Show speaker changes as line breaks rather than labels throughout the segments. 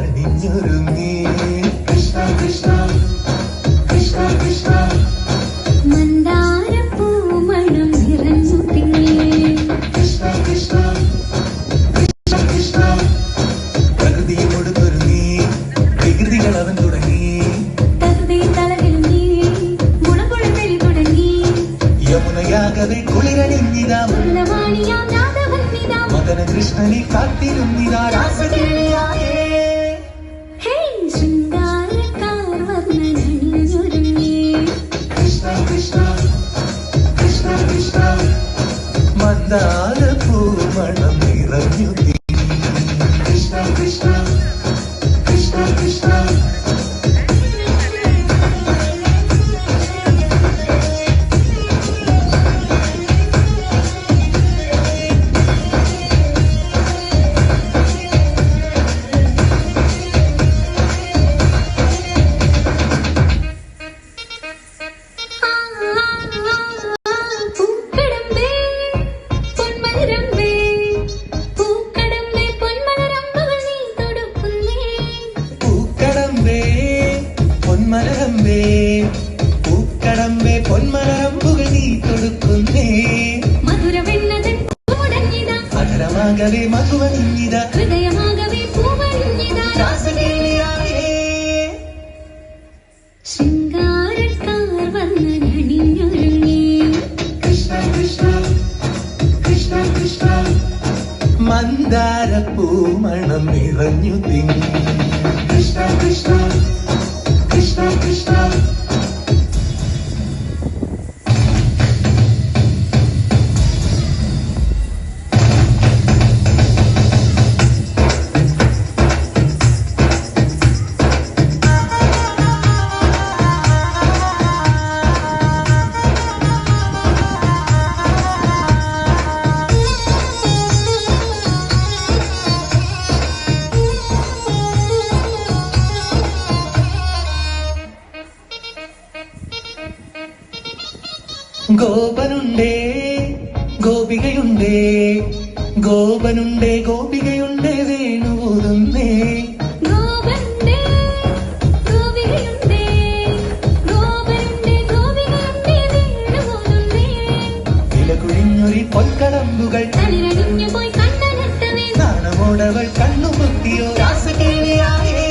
അണിഞ്ഞൊരുങ്ങി കൃഷ്ണ കൃഷ്ണ കൃഷ്ണ കൃഷ്ണ
മന്ദാരപ്പൂമണം നിറഞ്ഞു തിങ്ങി
കൃഷ്ണ കൃഷ്ണ കൃഷ്ണ കൃഷ്ണ പ്രകൃതിയോട് ഒരുങ്ങി വികൃതികൾ അവൻ തുടങ്ങി യമുനയാകവെ കുളിരണിഞ്ഞിതാ മദന കൃഷ്ണനെ കാത്തിരുന്നിതാ രാസകേളിയായേ കൃഷ്ണ കൃഷ്ണ കൃഷ്ണ കൃഷ്ണ മന്ദാരപ്പൂമണം നിറഞ്ഞു കൃഷ്ണ കൃഷ്ണ കൃഷ്ണ കൃഷ്ണ പൊന്മലരമ്പേ പൂക്കടമ്പേ പൊന്മലരമ്പുകൾ നീ തൊടുക്കുന്നേ
മധുരവെണ്ണതൻ
അധരമാകവേ മധുവണിഞ്ഞിത
ഹൃദയമാകവേ പൂവണിഞ്ഞിത
രാസകേളിയായേ
ശൃംഗാരക്കാർ വന്നണിഞ്ഞൊരുങ്ങി
കൃഷ്ണ കൃഷ്ണ കൃഷ്ണ കൃഷ്ണ മന്ദാരപ്പൂമണം നിറഞ്ഞു തിങ്ങി കൃഷ്ണ കൃഷ്ണ കൃഷ്ണ കൃഷ്ണ ഗോപനുണ്ടേ ഗോപികയുണ്ടേ ഗോപനുണ്ടേ ഗോപികയുണ്ടേ വേണുപോതുന്നേ ഇലകുഴിഞ്ഞൊരി പൊൻകടമ്പുകൾ നാണമോടവൾ കണ്ണുപൊത്തിയോ രാസകേളിയായേ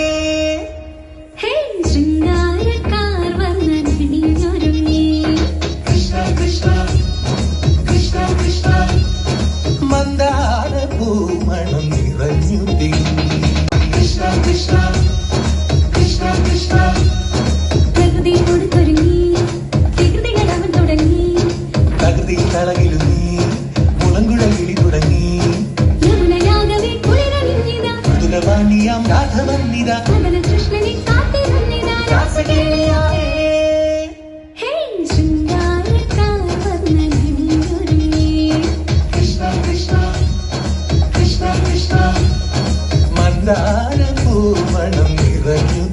മന്ദാരപ്പൂമണം നിറഞ്ഞു തിങ്ങി കൃഷ്ണ കൃഷ്ണ കൃഷ്ണ കൃഷ്ണ
പ്രകൃതിയോട് തുടങ്ങി വികൃതികൾ അവൻ തുടങ്ങി
പ്രകൃതി തളകിലുങ്ങി മുളങ്കുഴൽ വിളി തുടങ്ങി
യമുനയാകവേ കുളിരണിഞ്ഞിത
മധുരവാണിയാം രാധവന്നിത
മദന കൃഷ്ണനെ കാത്തിരുന്നിത
രാസകേളിയായേ
ശൃംഗാരക്കാർ വന്നണിഞ്ഞൊരുങ്ങി
കൃഷ്ണ കൃഷ്ണ കൃഷ്ണ കൃഷ്ണ മന്ദാരപ്പൂമണം നിറഞ്ഞു